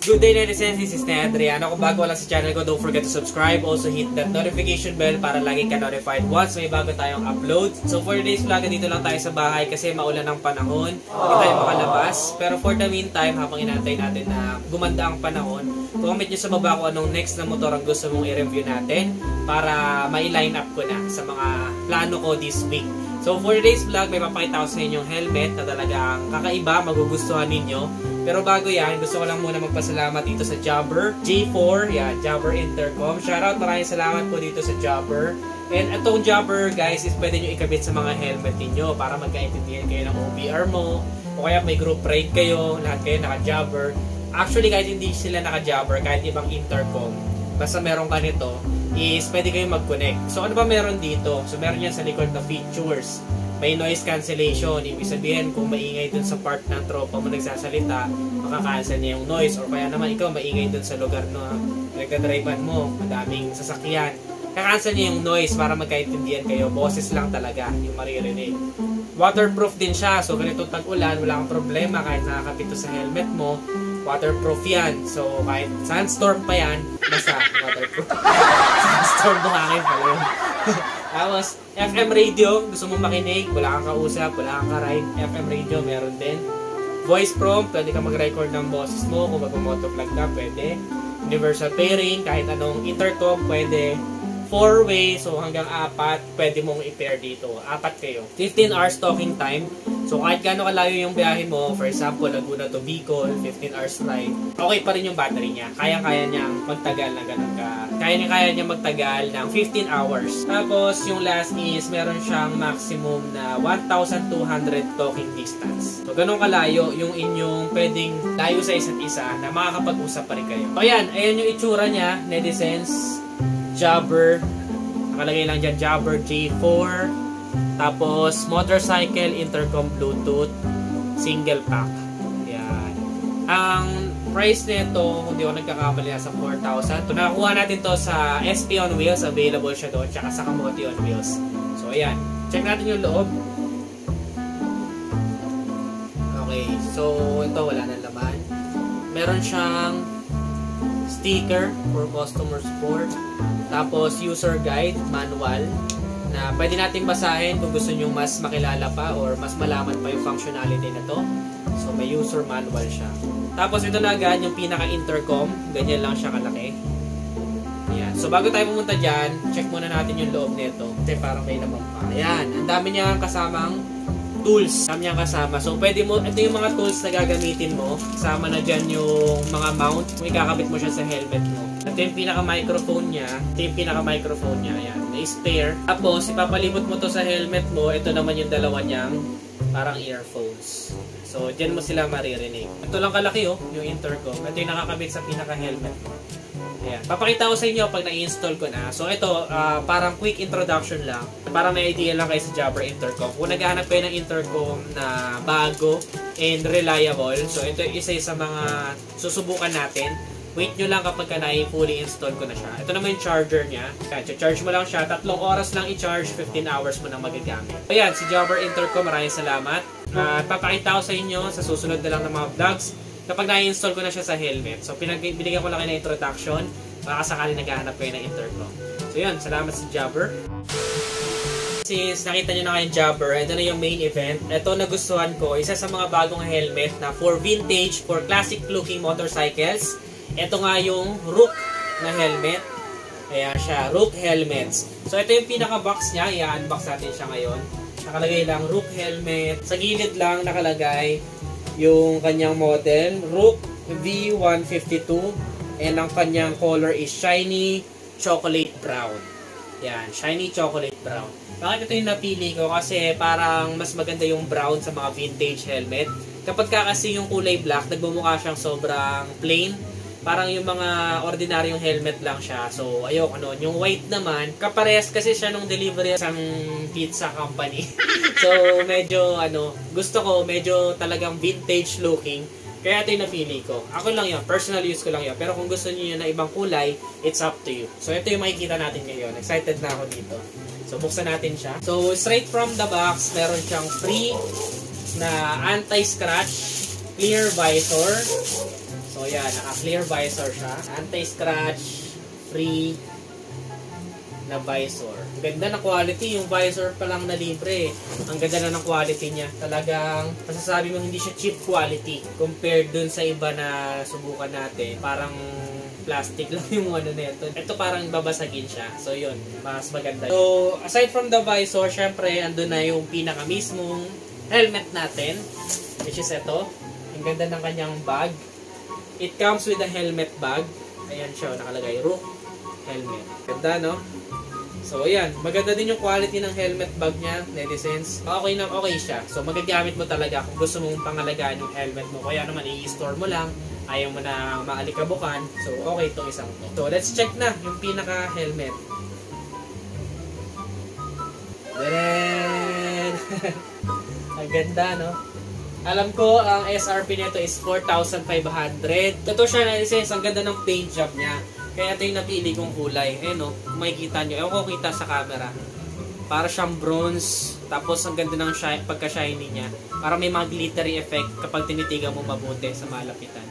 Good day, netizens. This is Adriano. Kung bago lang sa channel ko, don't forget to subscribe. Also hit that notification bell para lagi ka notified once may bago tayong upload. So for today's vlog, dito lang tayo sa bahay kasi maulan ang panahon. Hindi tayo makalabas. Pero for the meantime, habang inantay natin na gumanda ang panahon, comment nyo sa baba kung anong next na motor ang gusto mong i-review natin para mai-line up ko na sa mga plano ko this week. So for today's vlog, may papakita ko sa inyong helmet na talagang kakaiba, magugustuhan ninyo. Pero bago yan, gusto ko lang muna magpasalamat dito sa Jobber J4, Jobber Intercom. Shoutout, maraming salamat po dito sa Jobber. And itong Jobber, guys, is pwede nyo ikabit sa mga helmet ninyo para magkaintindihan kayo ng OBR mo. O kaya may group ride kayo, lahat kayo naka-Jobber. Actually, kahit hindi sila naka-Jobber, kahit ibang intercom, basta meron ka nito, is pwede kayong mag-connect. So ano ba meron dito? So meron yan sa likod na features. May noise cancellation. Ibig sabihin, kung maingay dun sa part ng tropa mo nagsasalita, makakancel niya yung noise. Or kaya naman ikaw maingay dun sa lugar na nagdadrivean mo, madaming sasakyan, kakancel niya yung noise para magkaintindihan kayo. Boses lang talaga yung maririnig. Waterproof din siya. So ganitong tag-ulan, wala kang problema kahit nakakapit sa helmet mo. Waterproof yan. So kahit sandstorm pa yan, basta waterproof. Sandstorm buhangin pa yun. Tapos, FM radio, gusto mong makinig, wala kang kausap, wala kang ka-ride, FM radio, meron din. Voice prompt, pwede ka mag-record ng boses mo, kung mag-motovlog ka, pwede. Universal pairing, kahit anong intercom, pwede. 4-way, so hanggang 4, pwede mong i-pair dito. 4 kayo. 15 hours talking time. So kahit gaano kalayo yung biyahe mo, for example, Laguna to Bicol, 15 hours ride, okay pa rin yung battery niya. Kaya-kaya niyang magtagal na ganun ka. Kaya niya magtagal ng 15 hours. Tapos yung last is, meron siyang maximum na 1,200 talking distance. So ganun kalayo yung inyong pwedeng layo sa isa't isa na makakapag-usap pa rin kayo. So ayan yung itsura niya, netizens. Jobber, nakalagay lang dyan Jobber J4, tapos motorcycle, intercom, bluetooth, single pack. Yan. Ang price nito, kung di ako nagkakamali, sa 4,000. Ito, nakakuha natin to sa SP on Wheels, available siya doon, tsaka sa Kamote on Wheels. So ayan, check natin yung loob. Okay, so ito wala nang laman. Meron siyang sticker for customer support. Tapos user guide, manual na pwede nating basahin kung gusto nyo mas makilala pa or mas malaman pa yung functionality na to. So may user manual siya. Tapos ito na agad yung pinaka-intercom. Ganyan lang siya kalaki. Ayan. So bago tayo pumunta dyan, check muna natin yung loob nito. Kasi parang may laman pa. Ayan. Ang dami niya kasamang tools. Dami niya kasama. So pwede mo, ito yung mga tools na gagamitin mo. Kasama na dyan yung mga mount. Kung ikakabit mo siya sa helmet mo. Ito yung pinaka-microphone niya. Ayan, may spare. Tapos, ipapalibot mo to sa helmet mo. Ito naman yung dalawa niyang parang earphones. So, dyan mo sila maririnig. Ito lang kalaki yung intercom. Ito yung nakakabit sa pinaka-helmet mo. Ayan. Papakita ko sa inyo pag na-install ko na. So, ito, parang quick introduction lang. Para may idea lang kayo sa Jobber Intercom. Kung naghahanap kayo ng intercom na bago and reliable, so ito yung isa sa mga susubukan natin. Wait nyo lang kapag fully install ko na siya. Ito naman yung charger niya. Charge mo lang siya. 3 oras lang i-charge, 15 hours mo nang magagamit. Ayan, si Jobber Intercom, maraming salamat. Papakita ko sa inyo sa susunod na lang ng mga vlogs kapag na-install ko na siya sa helmet. So, binigyan ko lang kayo ng introduction. Baka sakali naghahanap kayo ng intercom. So, yun. Salamat si Jobber. Since nakita nyo na kayong Jobber, ito na yung main event. Ito nagustuhan ko. Isa sa mga bagong helmet na for vintage, for classic looking motorcycles. Ito nga yung Rook na helmet. Ayan siya, Rook helmets. So ito yung pinaka-box niya. I-unbox natin siya ngayon. Nakalagay lang Rook helmet. Sa gilid lang nakalagay yung kanyang model, Rook V152. And ang kanyang color is shiny chocolate brown. Yan, shiny chocolate brown. Bakit ito yung napili ko? Kasi parang mas maganda yung brown sa mga vintage helmet. Kapag kasi yung kulay black, nagbumukha siyang sobrang plain. Parang yung mga ordinaryong helmet lang siya. So, ayoko nun. Yung white naman, kaparehas kasi siya nung delivery sa pizza company. So, medyo, gusto ko, medyo talagang vintage looking. Kaya ito yung napili ko. Ako lang yun. Personal use ko lang yun. Pero kung gusto niyo na ibang kulay, it's up to you. So, ito yung makikita natin ngayon. Excited na ako dito. So, buksan natin siya. So, straight from the box, meron siyang free na anti-scratch clear visor. So, So yan, naka-clear visor siya. Anti-scratch, free na visor. Ganda na quality. Yung visor pa lang na libre. Ang ganda na ng quality niya. Talagang masasabi mo hindi siya cheap quality compared dun sa iba na subukan natin. Parang plastic lang yung ano nito. Ito parang babasagin siya. So yun, mas maganda. So aside from the visor, syempre andun na yung pinaka mismong helmet natin, which is ito. Ang ganda ng kanyang bag. It comes with a helmet bag. Ayan siya, nakalagay Rook helmet. Ganda, no? So ayan, maganda din yung quality ng helmet bag niya, netizens. Okay na okay siya. So magagamit mo talaga kung gusto mong pangalagaan yung helmet mo. Kaya naman i-store mo lang, ayaw mo na maalikabukan. So okay itong isang to. So let's check na yung pinaka helmet. Then ang ganda, no? Alam ko ang SRP nito is 4,500. Ito siya, netizens, ang ganda ng paint job niya. Kaya ito yung napili kong kulay. Ayan o, makikita nyo. Ewan ko kita sa camera. Para siyang bronze. Tapos ang ganda ng pagka-shiny niya. Para may mga glittery effect kapag tinitigan mo mabuti sa malapitan.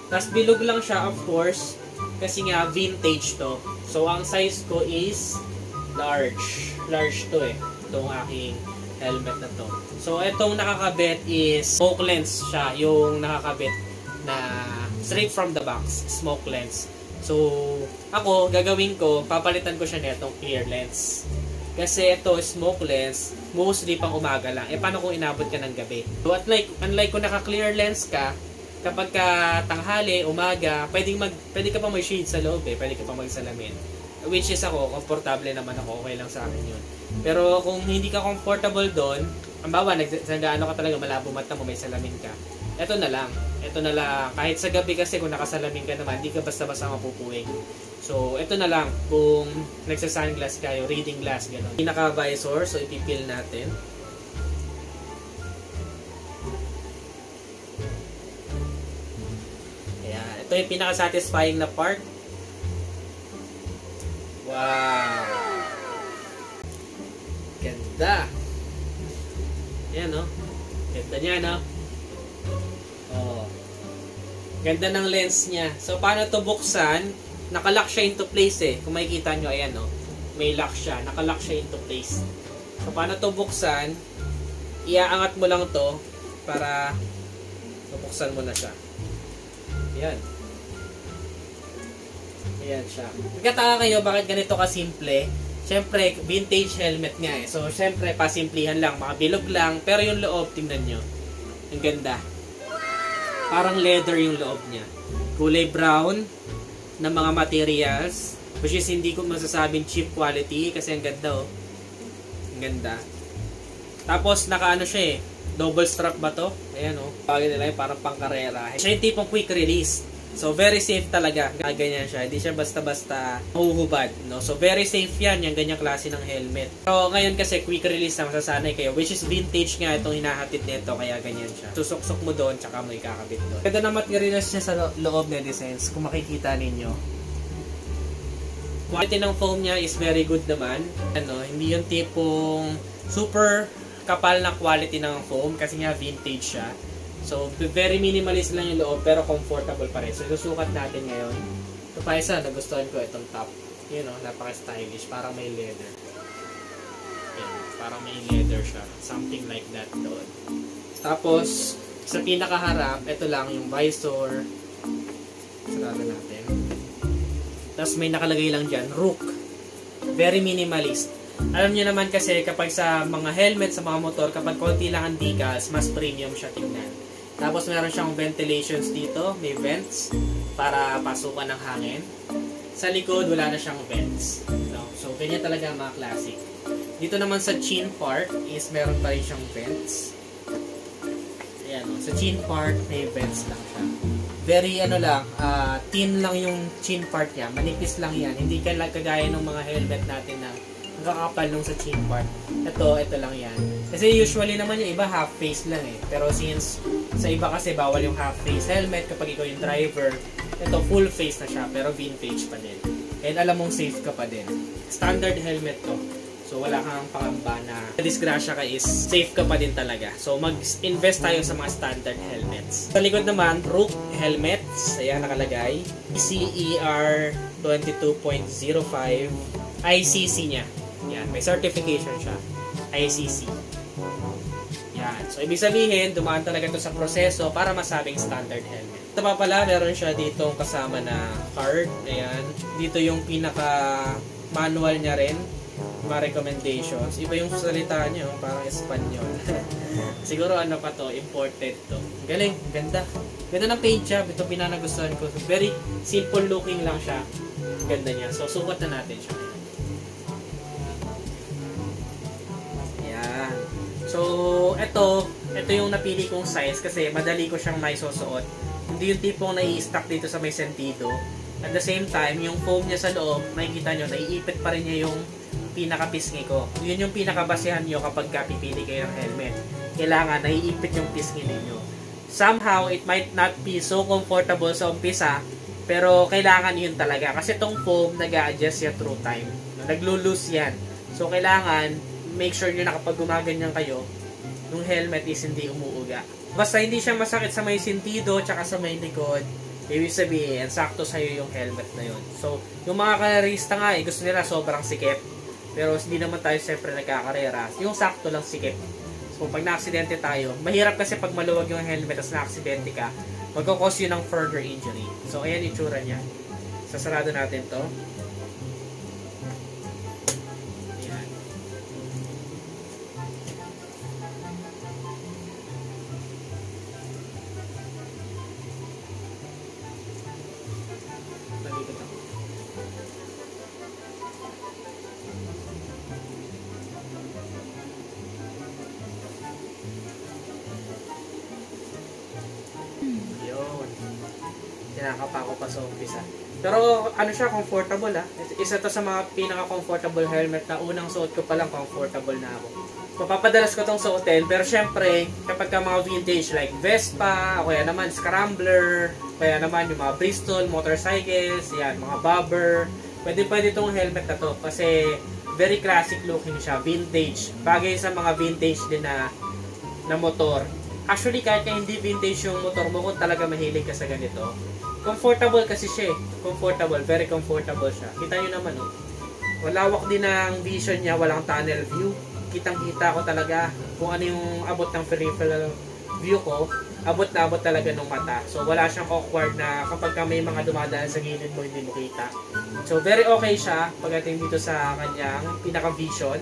Tapos bilog lang siya, of course. Kasi nga, vintage to. So ang size ko is large. Large to eh. Itong aking helmet na to. So itong nakakabit is smoke lens siya. Yung nakakabit na straight from the box. Smoke lens. So, ako, gagawin ko, papalitan ko siya netong clear lens. Kasi ito, smoke lens, mostly pang umaga lang. Eh, paano kung inabot ka ng gabi? So, unlike kung naka-clear lens ka, kapag ka tanghali, umaga, pwede ka pa may shade sa loob eh. Pwede ka pa magsalamin. Which is ako, komportable naman ako, okay lang sa akin yun. Pero kung hindi ka comfortable doon, ang bawa, nagsagaan ka talaga, malabo mata mo, may salamin ka. Ito na lang. Kahit sa gabi kasi kung nakasalamin ka naman, hindi ka basta-basta mapupuwing. So, ito na lang. Kung nagsa-sunglass kayo, reading glass, gano'n. Pinaka-visor, so ipipil natin. Ayan. Ito yung pinaka-satisfying na part. Wow! Ganda! Ayan, no? Ganda niya, no? Oh. Ganda ng lens niya. So, paano to buksan? Nakalock siya into place eh. Kung makikita nyo, ayan o. May lock siya. Nakalock siya into place. So, paano to buksan? Iaangat mo lang to para buksan mo na siya. Ayan. Ayan siya. Nagkataka kayo bakit ganito kasimple? Siyempre, vintage helmet nga eh. So, siyempre, pasimplihan lang. Makabilog lang. Pero yung loob, tingnan nyo. Ang ganda. Parang leather yung loob niya. Kulay brown na mga materials. Which is hindi ko masasabing cheap quality kasi ang ganda oh. Ang ganda. Tapos nakaano siya eh. Double strap ba to? Ayan oh. Pagin nila parang pangkarera. Siya yung tipong quick release. So very safe talaga. Ganyan siya. Hindi siya basta-basta mahuhubad. No? So very safe yan. Yung ganyang klase ng helmet. So ngayon kasi quick release na masasanay kayo. Which is vintage nga itong hinahatid nito. Kaya ganyan siya. Susok-sok mo doon tsaka mo ikakabit doon. Ganda na materials niya sa loob na designs. Kung makikita ninyo. Quality ng foam niya is very good naman. Ano, hindi yung tipong super kapal na quality ng foam. Kasi nga vintage siya. So, very minimalist lang yung loob pero comfortable pa rin. So, susukat natin ngayon. Ito pa isa, nagustuhan ko itong top. You know, napaka-stylish. Parang may leather. Yan, parang may leather siya. Something like that doon. Tapos, sa pinakaharap, ito lang yung visor. Sarado natin. Tapos may nakalagay lang dyan, Rook. Very minimalist. Alam niyo naman kasi kapag sa mga helmet, sa mga motor, kapag konti lang ang decals, mas premium siya tingnan. Tapos meron siyang ventilations dito, may vents para pasukan ng hangin. Sa likod, wala na siyang vents. No? So, ganyan talaga mga classic. Dito naman sa chin part is meron pa rin siyang vents. Ayan, no? Sa chin part, may vents lang siya. Very thin lang yung chin part niya. Manipis lang yan. Hindi kagaya ng mga helmet natin na kakapal nung sa chin part. Ito lang yan. Kasi usually naman yung iba half face lang eh. Pero since sa iba kasi bawal yung half face helmet kapag ikaw yung driver, ito full face na siya pero vintage pa din. And alam mong safe ka pa din. Standard helmet to. So wala kang pangamba na disgrasya ka is safe ka pa din talaga. So mag-invest tayo sa mga standard helmets. Sa likod naman, Rook helmets. Ayan nakalagay. CER 22.05 ICC niya. Yan, may certification siya. ICC. Yan. So ibig sabihin, dumaan talaga ito sa proseso para masabing standard helmet. Ito pa pala, meron siya dito kasama na card. Ayan. Dito yung pinaka manual niya rin. Mga recommendations. Iba yung salita niya, parang Espanyol. Siguro ano pa to, imported to. Galing, ganda. Ganda ng page siya. Ito pinanagustuhan ko. Very simple looking lang siya. Ganda niya. So, sukat na natin siya. Ayan. So, ito yung napili kong size kasi madali ko siyang may susuot. Hindi yung tipong nai-stack dito sa may sentido. At the same time, yung foam niya sa loob, makikita nyo, naiipit pa rin niya yung pinaka-pisngi ko. Yun yung pinaka-basehan nyo kapag pipili kayo ng helmet. Kailangan naiipit yung pisngi ninyo. Somehow, it might not be so comfortable sa umpisa, pero kailangan yun talaga. Kasi itong foam, nag-a-adjust yan through time. Naglo-loose yan. So, kailangan, make sure nyo na kapag gumaganyan kayo, yung helmet is hindi umuuga. Basta hindi siya masakit sa may sentido, tsaka sa may likod, ibig sabihin, sakto sa'yo yung helmet na yun. So, yung mga karerista nga, gusto nila sobrang sikip. Pero hindi naman tayo siyempre nagkakarera. Yung sakto lang sikip. So, pag na-aksidente tayo, mahirap kasi pag maluwag yung helmet at na-aksidente ka, magkakause yun ng further injury. So, ayan yung itsura niya. Sasarado natin to. Ayan. Nalipit ako. Kinakapa ko pa sa umpisa. Pero ano siya, comfortable ah. Isa to sa mga pinaka-comfortable helmet na unang suot ko pa lang, comfortable na ako. Mapapadalas ko tong suotin, pero syempre, kapag ka mga vintage like Vespa, o kaya naman Scrambler, kaya naman yung mga Bristol, motorcycles, yan, mga bobber, pwede itong helmet na to kasi very classic looking siya, vintage. Bagay sa mga vintage din na motor. Actually, kahit na hindi vintage yung motor mo, kung talaga mahilig ka sa ganito, comfortable kasi siya eh. Comfortable, very comfortable siya. Kita nyo naman oh. Malawak din ang vision niya, walang tunnel view. Kitang-kita ko talaga kung ano yung abot ng peripheral view ko. Abot na abot talaga ng mata. So, wala siyang awkward na kapag may mga dumadaan sa gilid mo, hindi mo kita. So, very okay siya pagdating dito sa kanyang pinaka-vision.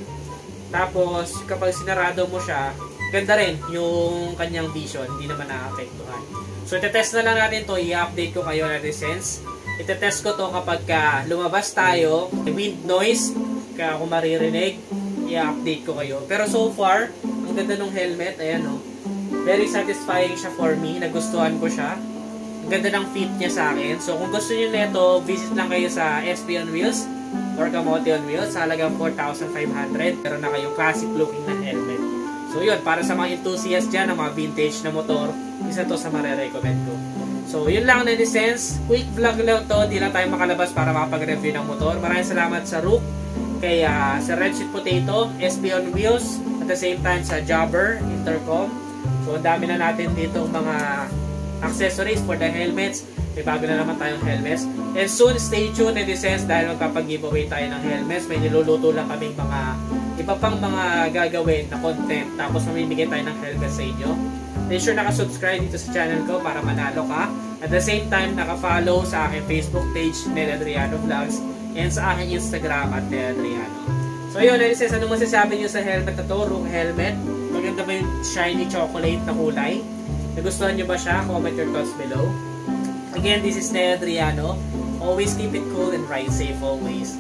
Tapos, kapag sinarado mo siya, ganda rin yung kanyang vision. Hindi naman nakapektuhan. So, itetest na lang natin to. I-update ko kayo na sense. Itetest ko to kapag lumabas tayo. Wind noise. Kung maririnig, i-update ko kayo. Pero so far, ang ganda ng helmet. Ayan o. Very satisfying siya for me. Nagustuhan ko siya. Ang ganda ng fit niya sa akin. So, kung gusto niyo nito, visit lang kayo sa SP on Wheels or Kamote on Wheels. Sa halagang 4,500. Pero na kayong classic looking na helmet. So yun, para sa mga enthusiast dyan, ng mga vintage na motor, isa to sa marirecommend ko. So yun lang netizens, quick vlog lang to, di lang tayo makalabas para makapag-review ng motor. Maraming salamat sa Rook, kay sa Red Sweet Potato, SP on Wheels, at the same time sa Jobber, Intercom. So ang dami na natin dito mga accessories for the helmets. May bago na naman tayong helmets. And soon, stay tuned netizens dahil magpapag-giveaway tayo ng helmets. May niluluto lang kaming mga iba pang mga gagawin na content. Tapos mamimigay tayo ng helmet sa inyo. Make sure naka-subscribe dito sa channel ko para manalo ka. At the same time, naka-follow sa aking Facebook page, Nel Adriano Vlogs, and sa aking Instagram at Nel Adriano. So yun, netizens, anong masasabi nyo sa helmet na to? Rook helmet. Maganda ba yung shiny chocolate na kulay? Nagustuhan nyo ba siya? Comment your thoughts below. Again, this is Nel Adriano. Always keep it cool and ride safe always.